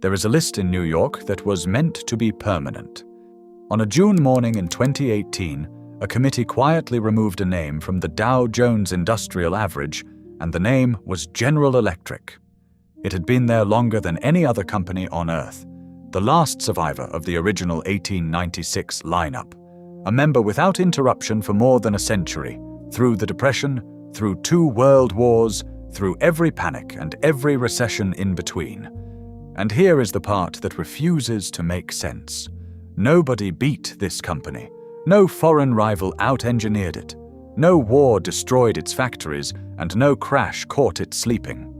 There is a list in New York that was meant to be permanent. On a June morning in 2018, a committee quietly removed a name from the Dow Jones Industrial Average, and the name was General Electric. It had been there longer than any other company on Earth, the last survivor of the original 1896 lineup, a member without interruption for more than a century, through the Depression, through 2 world wars, through every panic and every recession in between. And here is the part that refuses to make sense. Nobody beat this company. No foreign rival out-engineered it. No war destroyed its factories, and no crash caught it sleeping.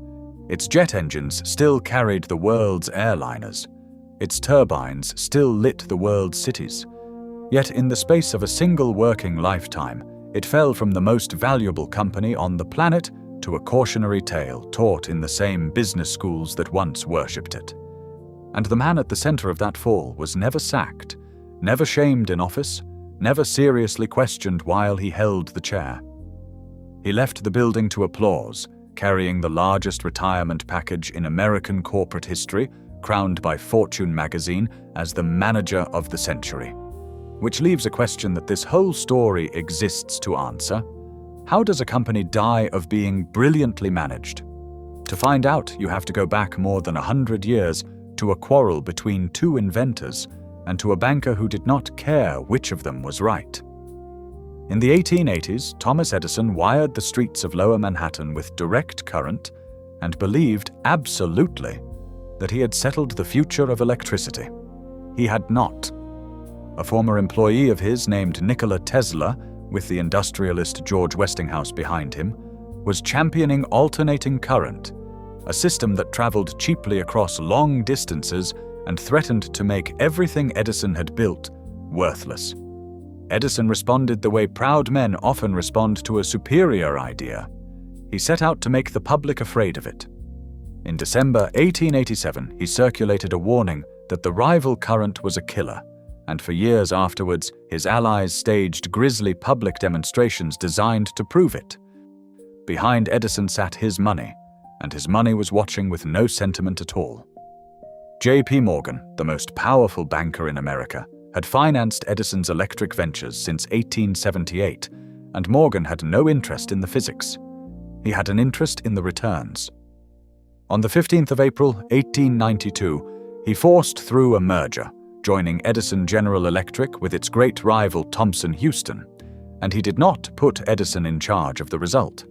Its jet engines still carried the world's airliners. Its turbines still lit the world's cities. Yet in the space of a single working lifetime, it fell from the most valuable company on the planet to a cautionary tale taught in the same business schools that once worshipped it. And the man at the center of that fall was never sacked, never shamed in office, never seriously questioned while he held the chair. He left the building to applause, carrying the largest retirement package in American corporate history, crowned by Fortune magazine as the manager of the century. Which leaves a question that this whole story exists to answer. How does a company die of being brilliantly managed? To find out, you have to go back more than 100 years to a quarrel between 2 inventors and to a banker who did not care which of them was right. In the 1880s, Thomas Edison wired the streets of Lower Manhattan with direct current and believed absolutely that he had settled the future of electricity. He had not. A former employee of his named Nikola Tesla, with the industrialist George Westinghouse behind him, was championing alternating current, a system that traveled cheaply across long distances and threatened to make everything Edison had built worthless. Edison responded the way proud men often respond to a superior idea. He set out to make the public afraid of it. In December 1887, he circulated a warning that the rival current was a killer, and for years afterwards, his allies staged grisly public demonstrations designed to prove it. Behind Edison sat his money, and his money was watching with no sentiment at all. J.P. Morgan, the most powerful banker in America, had financed Edison's electric ventures since 1878, and Morgan had no interest in the physics. He had an interest in the returns. On the 15th of April, 1892, he forced through a merger, joining Edison General Electric with its great rival Thomson Houston, and he did not put Edison in charge of the result.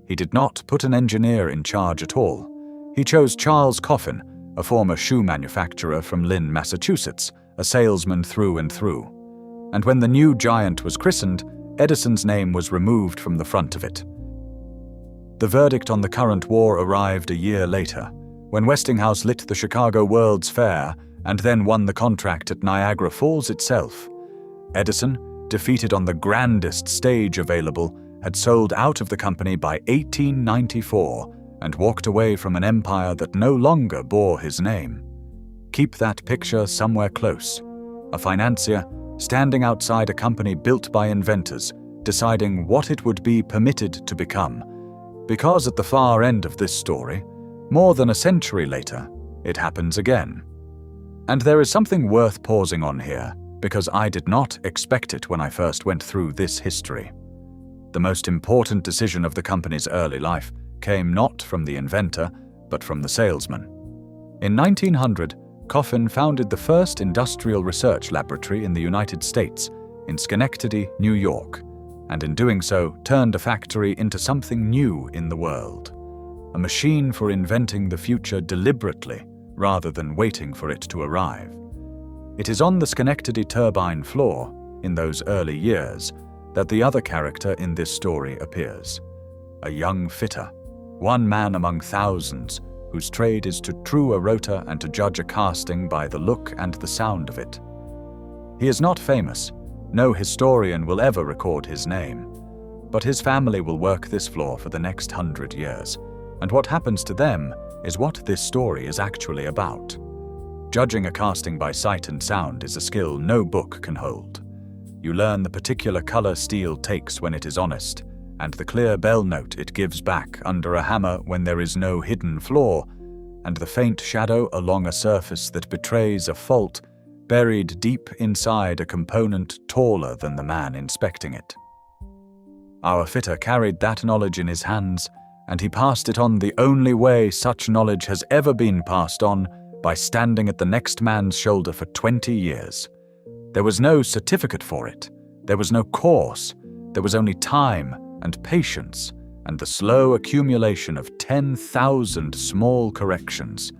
He did not put an engineer in charge at all. He chose Charles Coffin, a former shoe manufacturer from Lynn, Massachusetts, a salesman through and through. And when the new giant was christened, Edison's name was removed from the front of it. The verdict on the current war arrived a year later, when Westinghouse lit the Chicago World's Fair and then won the contract at Niagara Falls itself. Edison, defeated on the grandest stage available, had sold out of the company by 1894 and walked away from an empire that no longer bore his name. Keep that picture somewhere close. A financier standing outside a company built by inventors, deciding what it would be permitted to become. Because at the far end of this story, more than a century later, it happens again. And there is something worth pausing on here, because I did not expect it when I first went through this history. The most important decision of the company's early life came not from the inventor, but from the salesman. In 1900, Coffin founded the first industrial research laboratory in the United States, in Schenectady, New York, and in doing so turned a factory into something new in the world. A machine for inventing the future deliberately, rather than waiting for it to arrive. It is on the Schenectady turbine floor, in those early years, that the other character in this story appears. A young fitter, one man among thousands, whose trade is to true a rotor and to judge a casting by the look and the sound of it. He is not famous. No historian will ever record his name. But his family will work this floor for the next 100 years, and what happens to them is what this story is actually about. Judging a casting by sight and sound is a skill no book can hold. You learn the particular color steel takes when it is honest, and the clear bell note it gives back under a hammer when there is no hidden flaw, and the faint shadow along a surface that betrays a fault buried deep inside a component taller than the man inspecting it. Our fitter carried that knowledge in his hands, and he passed it on the only way such knowledge has ever been passed on, by standing at the next man's shoulder for 20 years. There was no certificate for it. There was no course. There was only time and patience and the slow accumulation of 10,000 small corrections,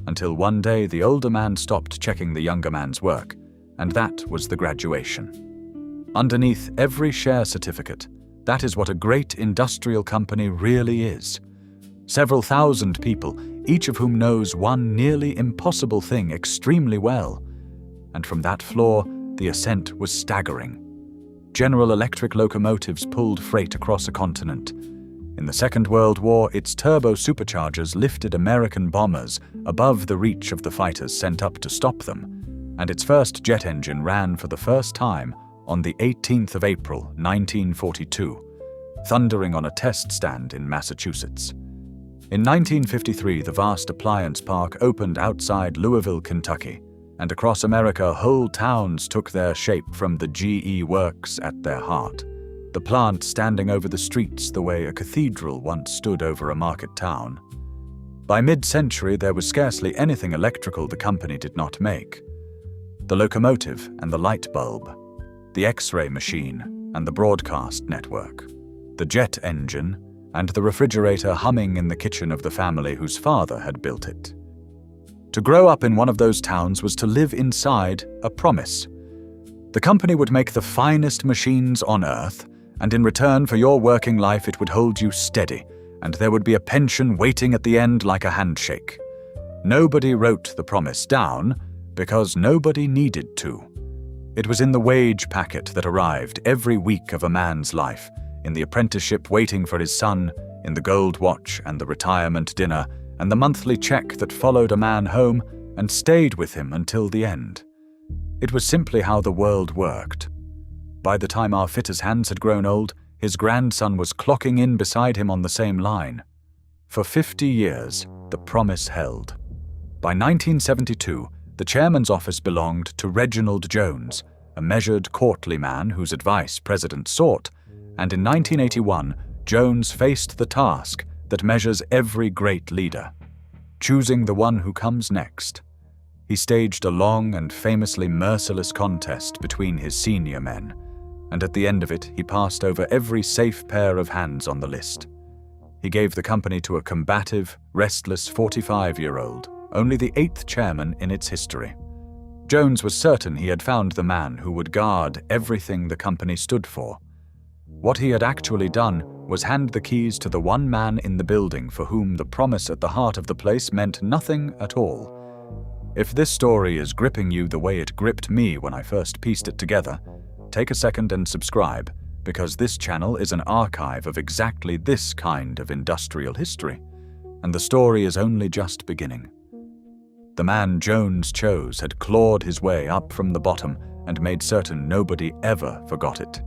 until one day the older man stopped checking the younger man's work, and that was the graduation. Underneath every share certificate, that is what a great industrial company really is. Several thousand people, each of whom knows one nearly impossible thing extremely well. And from that floor, the ascent was staggering. General Electric locomotives pulled freight across a continent. In the Second World War, its turbo-superchargers lifted American bombers above the reach of the fighters sent up to stop them, and its first jet engine ran for the first time on the 18th of April, 1942, thundering on a test stand in Massachusetts. In 1953, the vast appliance park opened outside Louisville, Kentucky, and across America whole towns took their shape from the GE works at their heart, the plant standing over the streets the way a cathedral once stood over a market town. By mid-century, there was scarcely anything electrical the company did not make. The locomotive and the light bulb, the X-ray machine and the broadcast network, the jet engine and the refrigerator humming in the kitchen of the family whose father had built it. To grow up in one of those towns was to live inside a promise. The company would make the finest machines on earth, and in return for your working life it would hold you steady, and there would be a pension waiting at the end like a handshake. Nobody wrote the promise down, because nobody needed to. It was in the wage packet that arrived every week of a man's life, in the apprenticeship waiting for his son, in the gold watch and the retirement dinner, and the monthly check that followed a man home and stayed with him until the end. It was simply how the world worked. By the time our fitter's hands had grown old, his grandson was clocking in beside him on the same line. For 50 years, the promise held. By 1972, the chairman's office belonged to Reginald Jones, a measured, courtly man whose advice President sought, and in 1981, Jones faced the task that measures every great leader, choosing the one who comes next. He staged a long and famously merciless contest between his senior men, and at the end of it, he passed over every safe pair of hands on the list. He gave the company to a combative, restless 45-year-old, only the 8th chairman in its history. Jones was certain he had found the man who would guard everything the company stood for. What he had actually done was hand the keys to the one man in the building for whom the promise at the heart of the place meant nothing at all. If this story is gripping you the way it gripped me when I first pieced it together, take a second and subscribe, because this channel is an archive of exactly this kind of industrial history, and the story is only just beginning. The man Jones chose had clawed his way up from the bottom and made certain nobody ever forgot it.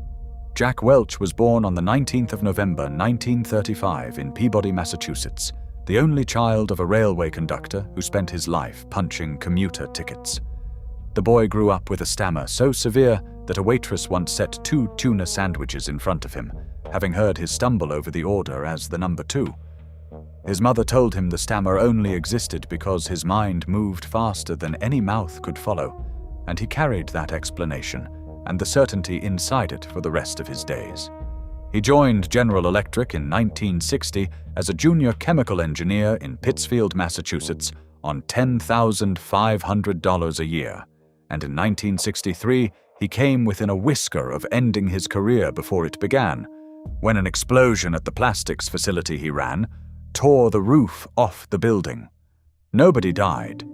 Jack Welch was born on the 19th of November 1935 in Peabody, Massachusetts, the only child of a railway conductor who spent his life punching commuter tickets. The boy grew up with a stammer so severe that a waitress once set 2 tuna sandwiches in front of him, having heard his stumble over the order as the number 2. His mother told him the stammer only existed because his mind moved faster than any mouth could follow, and he carried that explanation and the certainty inside it for the rest of his days. He joined General Electric in 1960 as a junior chemical engineer in Pittsfield, Massachusetts, on $10,500 a year, and in 1963 he came within a whisker of ending his career before it began, when an explosion at the plastics facility he ran tore the roof off the building. Nobody died.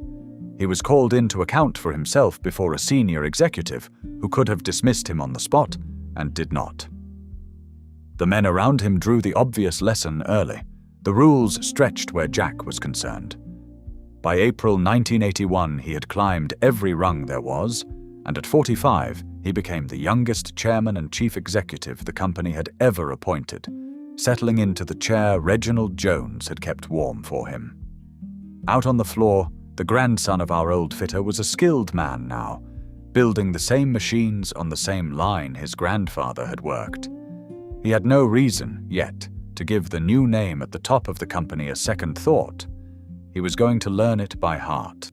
He was called in to account for himself before a senior executive who could have dismissed him on the spot and did not. The men around him drew the obvious lesson early. The rules stretched where Jack was concerned. By April 1981, he had climbed every rung there was, and at 45, he became the youngest chairman and chief executive the company had ever appointed, settling into the chair Reginald Jones had kept warm for him. Out on the floor, the grandson of our old fitter was a skilled man now, building the same machines on the same line his grandfather had worked. He had no reason, yet, to give the new name at the top of the company a second thought. He was going to learn it by heart.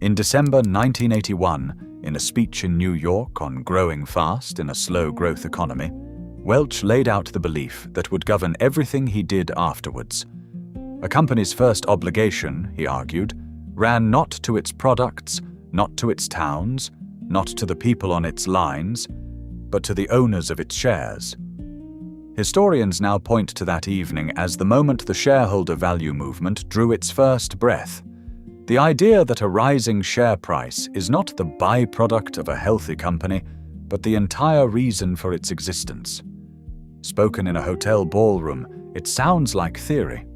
In December 1981, in a speech in New York on growing fast in a slow-growth economy, Welch laid out the belief that would govern everything he did afterwards. A company's first obligation, he argued, ran not to its products, not to its towns, not to the people on its lines, but to the owners of its shares. Historians now point to that evening as the moment the shareholder value movement drew its first breath. The idea that a rising share price is not the byproduct of a healthy company, but the entire reason for its existence. Spoken in a hotel ballroom, it sounds like theory.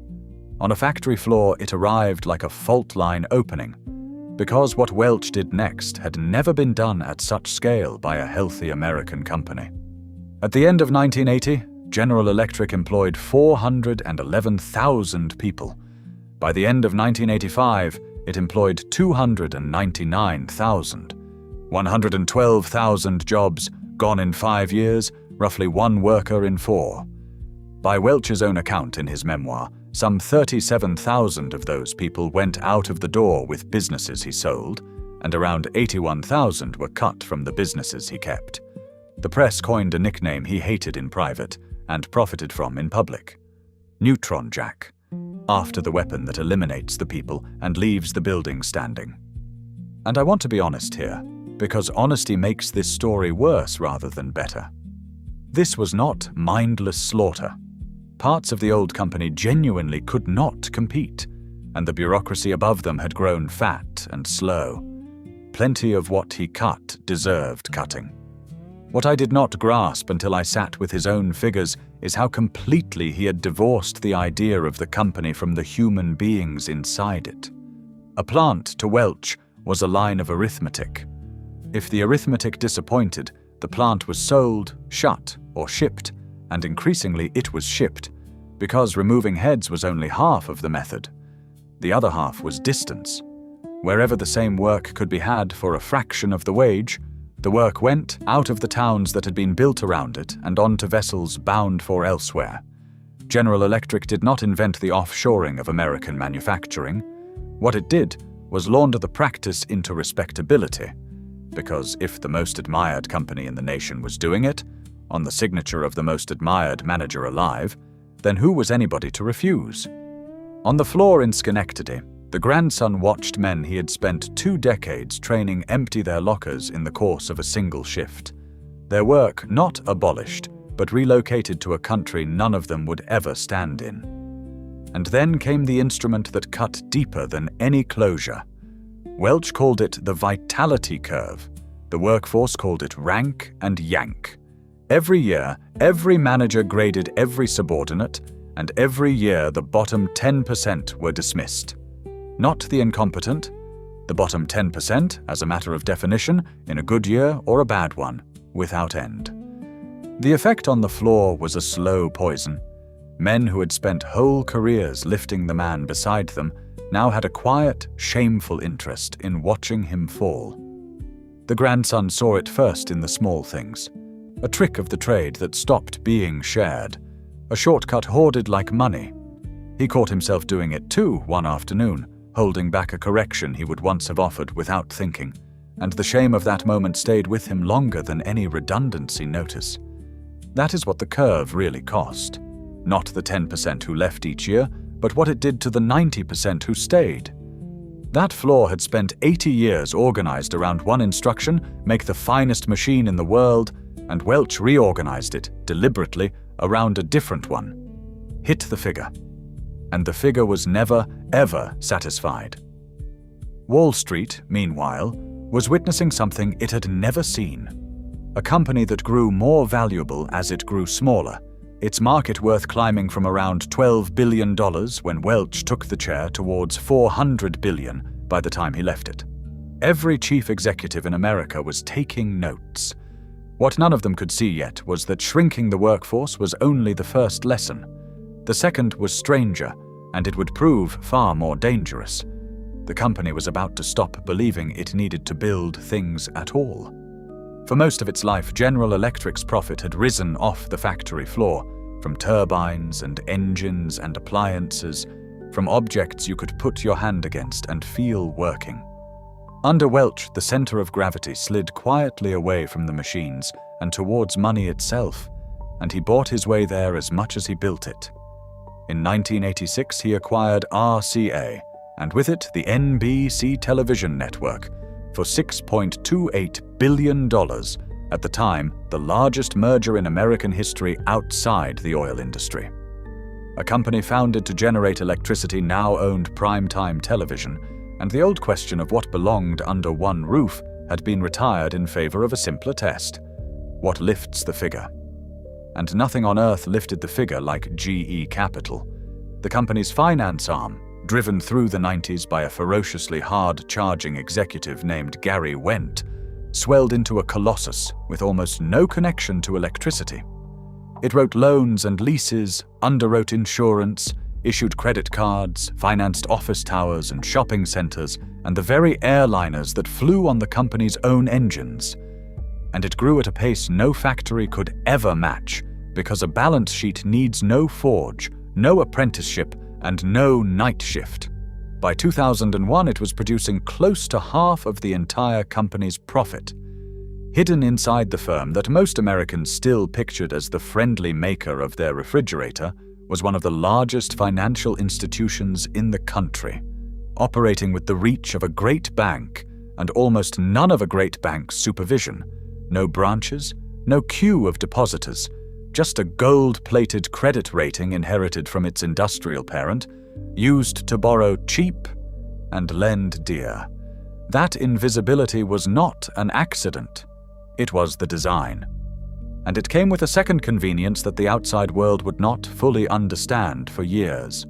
On a factory floor, it arrived like a fault line opening, because what Welch did next had never been done at such scale by a healthy American company. At the end of 1980, General Electric employed 411,000 people. By the end of 1985, it employed 299,000. 112,000 jobs, gone in 5 years, roughly 1 worker in 4. By Welch's own account in his memoir, some 37,000 of those people went out of the door with businesses he sold, and around 81,000 were cut from the businesses he kept. The press coined a nickname he hated in private and profited from in public: Neutron Jack, after the weapon that eliminates the people and leaves the building standing. And I want to be honest here, because honesty makes this story worse rather than better. This was not mindless slaughter. Parts of the old company genuinely could not compete, and the bureaucracy above them had grown fat and slow. Plenty of what he cut deserved cutting. What I did not grasp until I sat with his own figures is how completely he had divorced the idea of the company from the human beings inside it. A plant, to Welch, was a line of arithmetic. If the arithmetic disappointed, the plant was sold, shut, or shipped, and increasingly it was shipped, because removing heads was only half of the method. The other half was distance. Wherever the same work could be had for a fraction of the wage, the work went out of the towns that had been built around it and onto vessels bound for elsewhere. General Electric did not invent the offshoring of American manufacturing. What it did was launder the practice into respectability, because if the most admired company in the nation was doing it, on the signature of the most admired manager alive, then who was anybody to refuse? On the floor in Schenectady, the grandson watched men he had spent 2 decades training empty their lockers in the course of a single shift. Their work not abolished, but relocated to a country none of them would ever stand in. And then came the instrument that cut deeper than any closure. Welch called it the vitality curve. The workforce called it rank and yank. Every year, every manager graded every subordinate, and every year the bottom 10% were dismissed. Not the incompetent, the bottom 10%, as a matter of definition, in a good year or a bad one, without end. The effect on the floor was a slow poison. Men who had spent whole careers lifting the man beside them now had a quiet, shameful interest in watching him fall. The grandson saw it first in the small things. A trick of the trade that stopped being shared. A shortcut hoarded like money. He caught himself doing it too one afternoon, holding back a correction he would once have offered without thinking, and the shame of that moment stayed with him longer than any redundancy notice. That is what the curve really cost. Not the 10% who left each year, but what it did to the 90% who stayed. That floor had spent 80 years organized around one instruction: make the finest machine in the world, and Welch reorganized it, deliberately, around a different one. Hit the figure. And the figure was never, ever satisfied. Wall Street, meanwhile, was witnessing something it had never seen. A company that grew more valuable as it grew smaller, its market worth climbing from around $12 billion when Welch took the chair towards $400 billion by the time he left it. Every chief executive in America was taking notes. What none of them could see yet was that shrinking the workforce was only the first lesson. The second was stranger, and it would prove far more dangerous. The company was about to stop believing it needed to build things at all. For most of its life, General Electric's profit had risen off the factory floor, from turbines and engines and appliances, from objects you could put your hand against and feel working. Under Welch, the center of gravity slid quietly away from the machines and towards money itself, and he bought his way there as much as he built it. In 1986, he acquired RCA, and with it the NBC television network, for $6.28 billion, at the time the largest merger in American history outside the oil industry. A company founded to generate electricity now owned primetime television, and the old question of what belonged under one roof had been retired in favor of a simpler test: what lifts the figure? And nothing on earth lifted the figure like GE Capital. The company's finance arm, driven through the 90s by a ferociously hard-charging executive named Gary Wendt, swelled into a colossus with almost no connection to electricity. It wrote loans and leases, underwrote insurance, issued credit cards, financed office towers and shopping centers, and the very airliners that flew on the company's own engines. And it grew at a pace no factory could ever match, because a balance sheet needs no forge, no apprenticeship, and no night shift. By 2001, it was producing close to half of the entire company's profit. Hidden inside the firm that most Americans still pictured as the friendly maker of their refrigerator was one of the largest financial institutions in the country, operating with the reach of a great bank and almost none of a great bank's supervision. No branches, no queue of depositors, just a gold-plated credit rating inherited from its industrial parent, used to borrow cheap and lend dear. That invisibility was not an accident. It was the design. And it came with a second convenience that the outside world would not fully understand for years.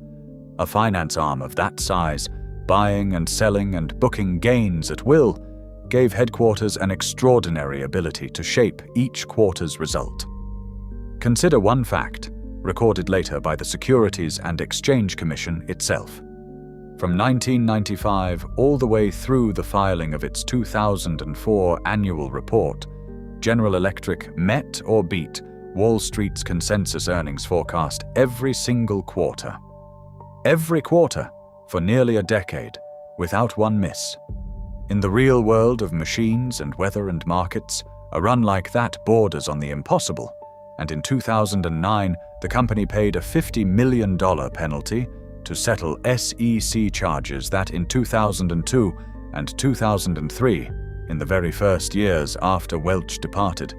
A finance arm of that size, buying and selling and booking gains at will, gave headquarters an extraordinary ability to shape each quarter's result. Consider one fact, recorded later by the Securities and Exchange Commission itself. From 1995 all the way through the filing of its 2004 annual report, General Electric met or beat Wall Street's consensus earnings forecast every single quarter. Every quarter, for nearly a decade, without one miss. In the real world of machines and weather and markets, a run like that borders on the impossible, and in 2009, the company paid a $50 million penalty to settle SEC charges that in 2002 and 2003, in the very first years after Welch departed,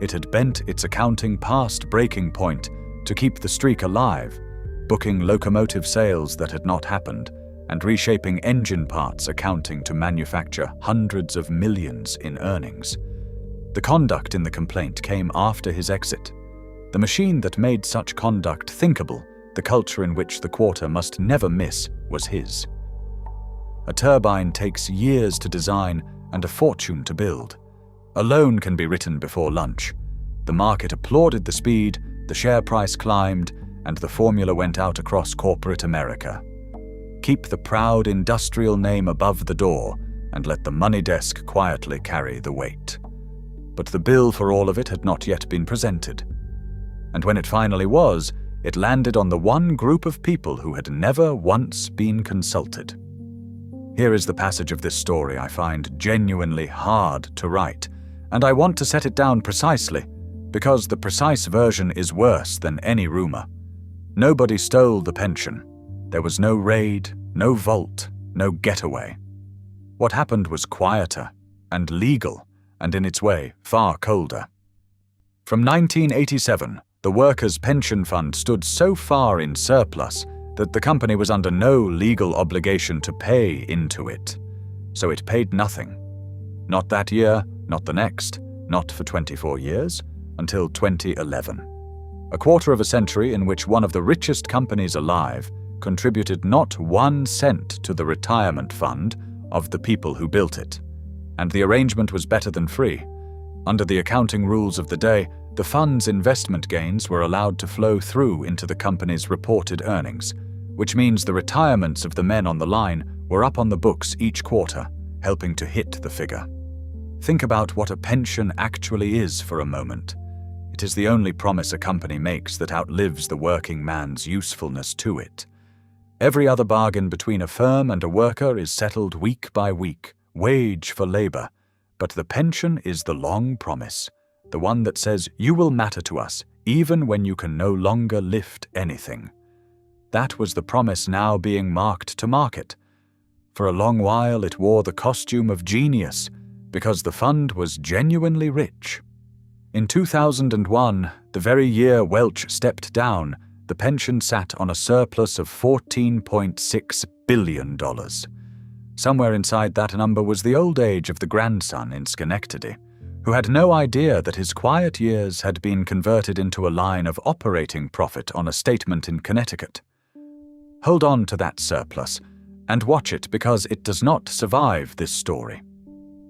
it had bent its accounting past breaking point to keep the streak alive, booking locomotive sales that had not happened, and reshaping engine parts accounting to manufacture hundreds of millions in earnings. The conduct in the complaint came after his exit. The machine that made such conduct thinkable, the culture in which the quarter must never miss, was his. A turbine takes years to design and a fortune to build. A loan can be written before lunch. The market applauded the speed, the share price climbed, and the formula went out across corporate America. Keep the proud industrial name above the door and let the money desk quietly carry the weight. But the bill for all of it had not yet been presented. And when it finally was, it landed on the one group of people who had never once been consulted. Here is the passage of this story I find genuinely hard to write, and I want to set it down precisely, because the precise version is worse than any rumor. Nobody stole the pension. There was no raid, no vault, no getaway. What happened was quieter and legal, and in its way far colder. From 1987, the workers' pension fund stood so far in surplus that the company was under no legal obligation to pay into it. So it paid nothing. Not that year, not the next, not for 24 years, until 2011. A quarter of a century in which one of the richest companies alive contributed not 1 cent to the retirement fund of the people who built it. And the arrangement was better than free. Under the accounting rules of the day, the fund's investment gains were allowed to flow through into the company's reported earnings, which means the retirements of the men on the line were up on the books each quarter, helping to hit the figure. Think about what a pension actually is for a moment. It is the only promise a company makes that outlives the working man's usefulness to it. Every other bargain between a firm and a worker is settled week by week, wage for labor, but the pension is the long promise, the one that says you will matter to us even when you can no longer lift anything. That was the promise now being marked to market. For a long while it wore the costume of genius because the fund was genuinely rich. In 2001, the very year Welch stepped down, the pension sat on a surplus of $14.6 billion. Somewhere inside that number was the old age of the grandson in Schenectady, who had no idea that his quiet years had been converted into a line of operating profit on a statement in Connecticut. Hold on to that surplus and watch it because it does not survive this story.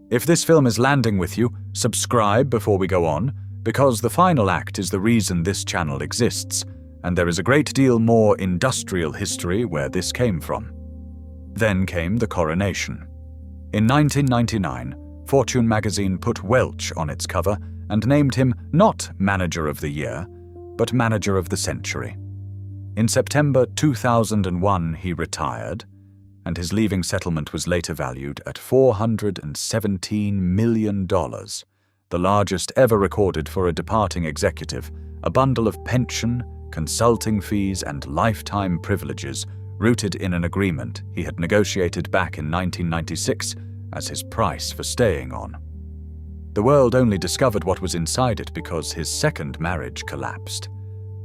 If this film is landing with you, subscribe before we go on, because the final act is the reason this channel exists, and there is a great deal more industrial history where this came from. Then came the coronation. In 1999, Fortune magazine put Welch on its cover and named him not Manager of the Year, but Manager of the Century. In September 2001, he retired, and his leaving settlement was later valued at $417 million, the largest ever recorded for a departing executive, a bundle of pension, consulting fees, and lifetime privileges rooted in an agreement he had negotiated back in 1996 as his price for staying on. The world only discovered what was inside it because his second marriage collapsed,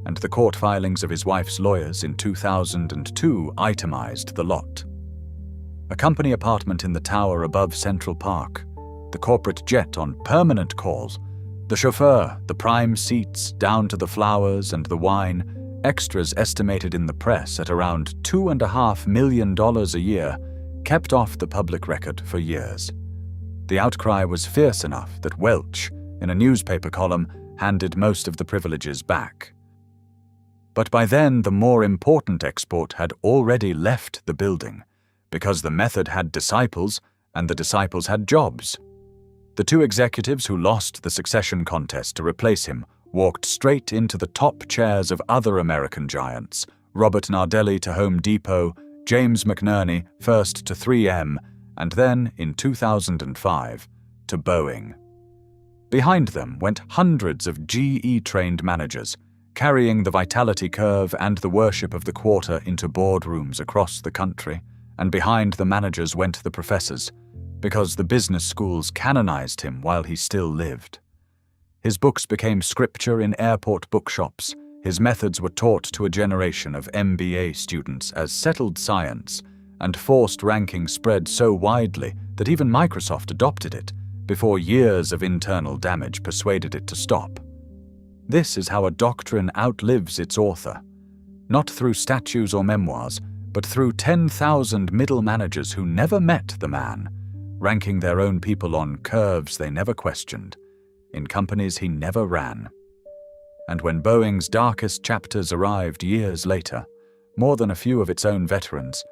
and the court filings of his wife's lawyers in 2002 itemized the lot. A company apartment in the tower above Central Park, the corporate jet on permanent call, the chauffeur, the prime seats down to the flowers and the wine, extras estimated in the press at around $2.5 million a year, kept off the public record for years. The outcry was fierce enough that Welch, in a newspaper column, handed most of the privileges back. But by then the more important export had already left the building, because the method had disciples and the disciples had jobs. The two executives who lost the succession contest to replace him walked straight into the top chairs of other American giants, Robert Nardelli to Home Depot, James McNerney first to 3M, and then, in 2005, to Boeing. Behind them went hundreds of GE-trained managers, carrying the vitality curve and the worship of the quarter into boardrooms across the country, and behind the managers went the professors, because the business schools canonized him while he still lived. His books became scripture in airport bookshops. His methods were taught to a generation of MBA students as settled science, and forced ranking spread so widely that even Microsoft adopted it before years of internal damage persuaded it to stop. This is how a doctrine outlives its author, not through statues or memoirs, but through 10,000 middle managers who never met the man, ranking their own people on curves they never questioned, in companies he never ran. And when Boeing's darkest chapters arrived years later, more than a few of its own veterans,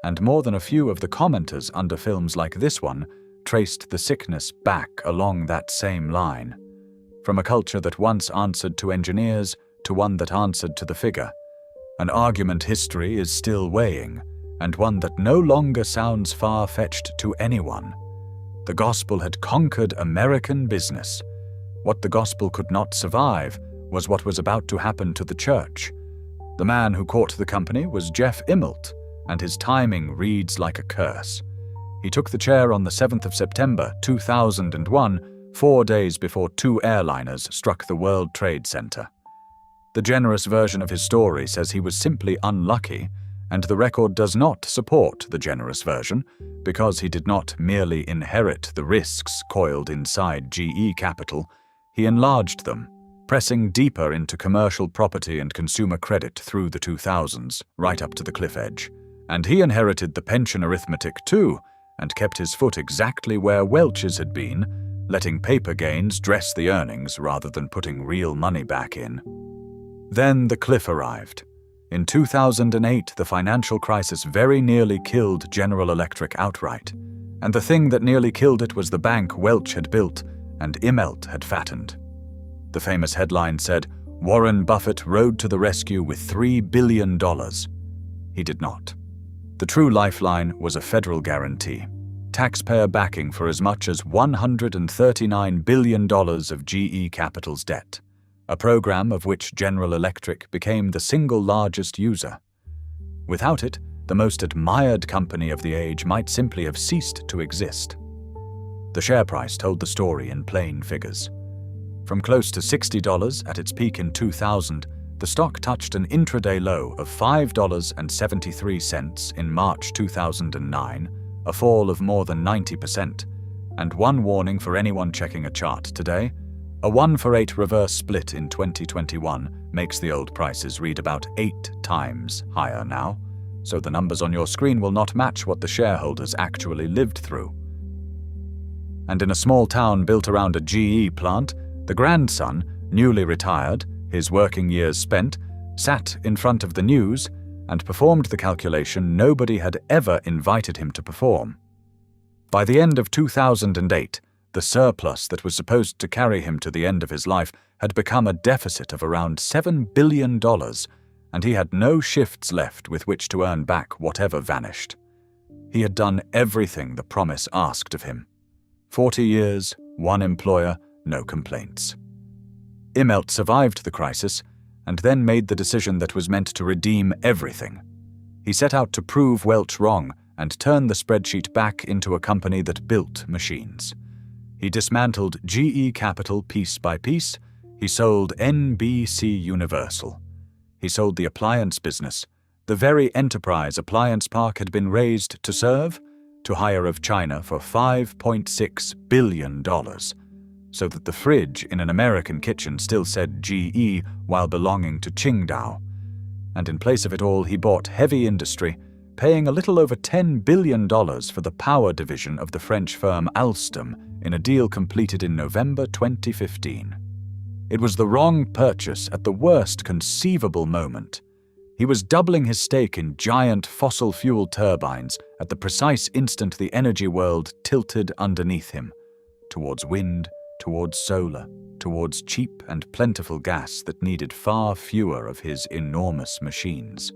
and more than a few of the commenters under films like this one, traced the sickness back along that same line, from a culture that once answered to engineers to one that answered to the figure. An argument history is still weighing, and one that no longer sounds far-fetched to anyone. The gospel had conquered American business. What the gospel could not survive was what was about to happen to the church. The man who caught the company was Jeff Immelt, and his timing reads like a curse. He took the chair on the 7th of September 2001, 4 days before two airliners struck the World Trade Center. The generous version of his story says he was simply unlucky, and the record does not support the generous version because he did not merely inherit the risks coiled inside GE Capital, he enlarged them, pressing deeper into commercial property and consumer credit through the 2000s, right up to the cliff edge. And he inherited the pension arithmetic too, and kept his foot exactly where Welch's had been, letting paper gains dress the earnings rather than putting real money back in. Then the cliff arrived. In 2008, the financial crisis very nearly killed General Electric outright, and the thing that nearly killed it was the bank Welch had built and Immelt had fattened. The famous headline said, "Warren Buffett rode to the rescue with $3 billion. He did not. The true lifeline was a federal guarantee, taxpayer backing for as much as $139 billion of GE Capital's debt, a program of which General Electric became the single largest user. Without it, the most admired company of the age might simply have ceased to exist. The share price told the story in plain figures. From close to $60 at its peak in 2000, the stock touched an intraday low of $5.73 in March 2009, a fall of more than 90%, and one warning for anyone checking a chart today: a 1-for-8 reverse split in 2021 makes the old prices read about 8 times higher now, so the numbers on your screen will not match what the shareholders actually lived through. And in a small town built around a GE plant, the grandson, newly retired, his working years spent, sat in front of the news and performed the calculation nobody had ever invited him to perform. By the end of 2008, the surplus that was supposed to carry him to the end of his life had become a deficit of around $7 billion, and he had no shifts left with which to earn back whatever vanished. He had done everything the promise asked of him. 40 years, one employer, no complaints. Immelt survived the crisis and then made the decision that was meant to redeem everything. He set out to prove Welch wrong and turn the spreadsheet back into a company that built machines. He dismantled GE Capital piece by piece. He sold NBC Universal. He sold the appliance business, the very enterprise Appliance Park had been raised to serve, to hire of China for $5.6 billion, so that the fridge in an American kitchen still said GE while belonging to Qingdao. And in place of it all, he bought heavy industry, paying a little over $10 billion for the power division of the French firm Alstom in a deal completed in November 2015. It was the wrong purchase at the worst conceivable moment. He was doubling his stake in giant fossil fuel turbines at the precise instant the energy world tilted underneath him, towards wind, towards solar, towards cheap and plentiful gas that needed far fewer of his enormous machines.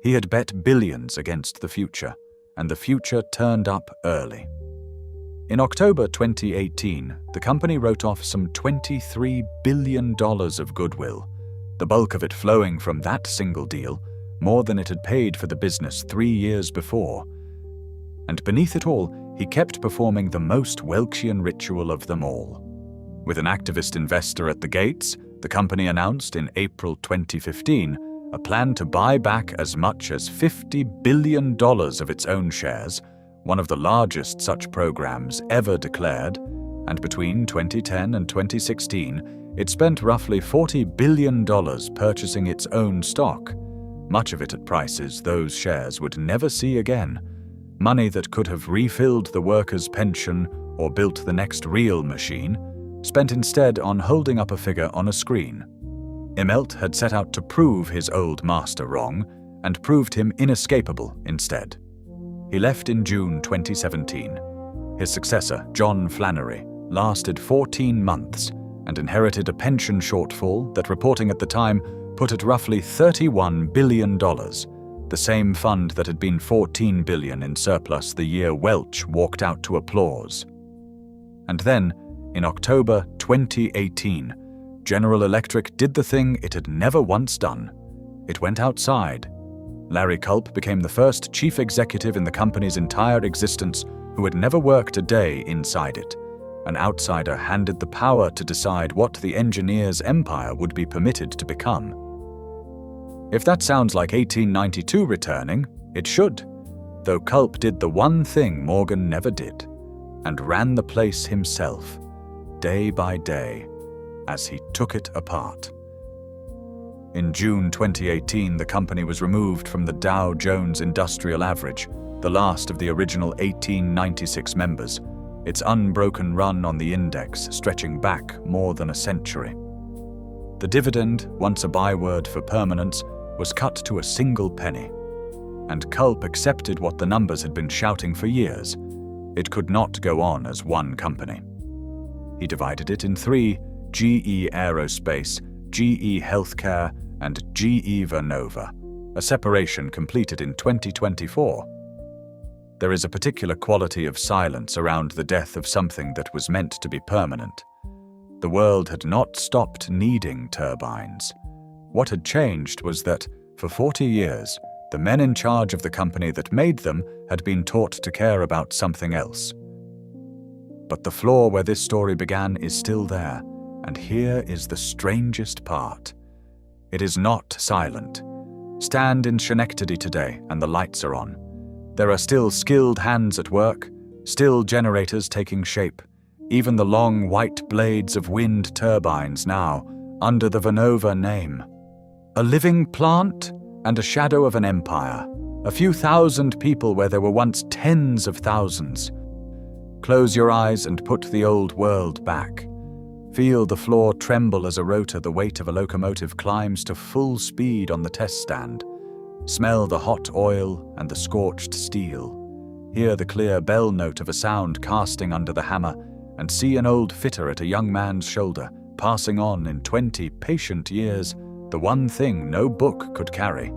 He had bet billions against the future, and the future turned up early. In October 2018, the company wrote off some $23 billion of goodwill, the bulk of it flowing from that single deal, more than it had paid for the business 3 years before. And beneath it all, he kept performing the most Welchian ritual of them all. With an activist investor at the gates, the company announced in April 2015 a plan to buy back as much as $50 billion of its own shares, one of the largest such programs ever declared, and between 2010 and 2016, it spent roughly $40 billion purchasing its own stock, much of it at prices those shares would never see again, money that could have refilled the workers' pension or built the next real machine, spent instead on holding up a figure on a screen. Immelt had set out to prove his old master wrong, and proved him inescapable instead. He left in June 2017. His successor, John Flannery, lasted 14 months and inherited a pension shortfall that, reporting at the time, put at roughly $31 billion, the same fund that had been $14 billion in surplus the year Welch walked out to applause. And then, in October 2018, General Electric did the thing it had never once done. It went outside. Larry Culp became the first chief executive in the company's entire existence who had never worked a day inside it. An outsider handed the power to decide what the engineer's empire would be permitted to become. If that sounds like 1892 returning, it should, though Culp did the one thing Morgan never did, and ran the place himself, day by day, as he took it apart. In June 2018, the company was removed from the Dow Jones Industrial Average, the last of the original 1896 members, its unbroken run on the index stretching back more than a century. The dividend, once a byword for permanence, was cut to a single penny. And Culp accepted what the numbers had been shouting for years. It could not go on as one company. He divided it in three: GE Aerospace, GE Healthcare, and GE Vernova, a separation completed in 2024. There is a particular quality of silence around the death of something that was meant to be permanent. The world had not stopped needing turbines. What had changed was that, for 40 years, the men in charge of the company that made them had been taught to care about something else. But the floor where this story began is still there, and here is the strangest part. It is not silent. Stand in Schenectady today and the lights are on. There are still skilled hands at work, still generators taking shape, even the long white blades of wind turbines now, under the Vernova name. A living plant and a shadow of an empire, a few thousand people where there were once tens of thousands. Close your eyes and put the old world back. Feel the floor tremble as a rotor the weight of a locomotive climbs to full speed on the test stand. Smell the hot oil and the scorched steel. Hear the clear bell note of a sound casting under the hammer, and see an old fitter at a young man's shoulder, passing on in 20 patient years the one thing no book could carry.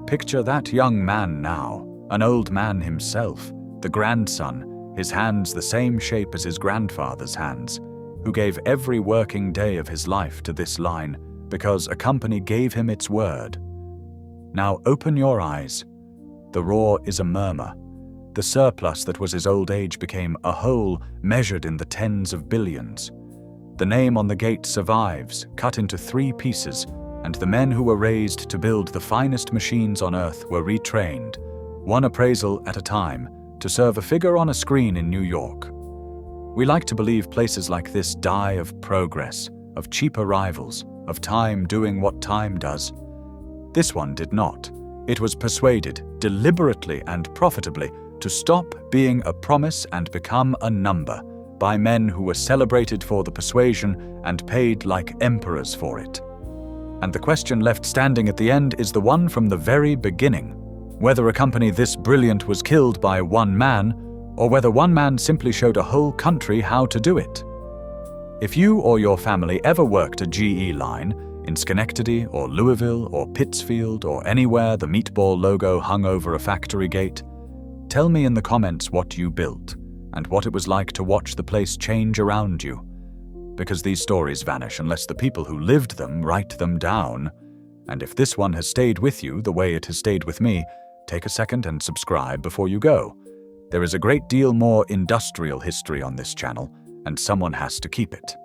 Picture that young man now, an old man himself, the grandson, his hands the same shape as his grandfather's hands, who gave every working day of his life to this line because a company gave him its word. Now open your eyes. The roar is a murmur. The surplus that was his old age became a whole measured in the tens of billions. The name on the gate survives, cut into 3 pieces, and the men who were raised to build the finest machines on earth were retrained, one appraisal at a time, to serve a figure on a screen in New York. We like to believe places like this die of progress, of cheap arrivals, of time doing what time does. This one did not. It was persuaded, deliberately and profitably, to stop being a promise and become a number, by men who were celebrated for the persuasion and paid like emperors for it. And the question left standing at the end is the one from the very beginning: whether a company this brilliant was killed by one man, or whether one man simply showed a whole country how to do it. If you or your family ever worked a GE line, in Schenectady or Louisville or Pittsfield or anywhere the meatball logo hung over a factory gate, tell me in the comments what you built and what it was like to watch the place change around you. Because these stories vanish unless the people who lived them write them down. And if this one has stayed with you the way it has stayed with me, take a second and subscribe before you go. There is a great deal more industrial history on this channel, and someone has to keep it.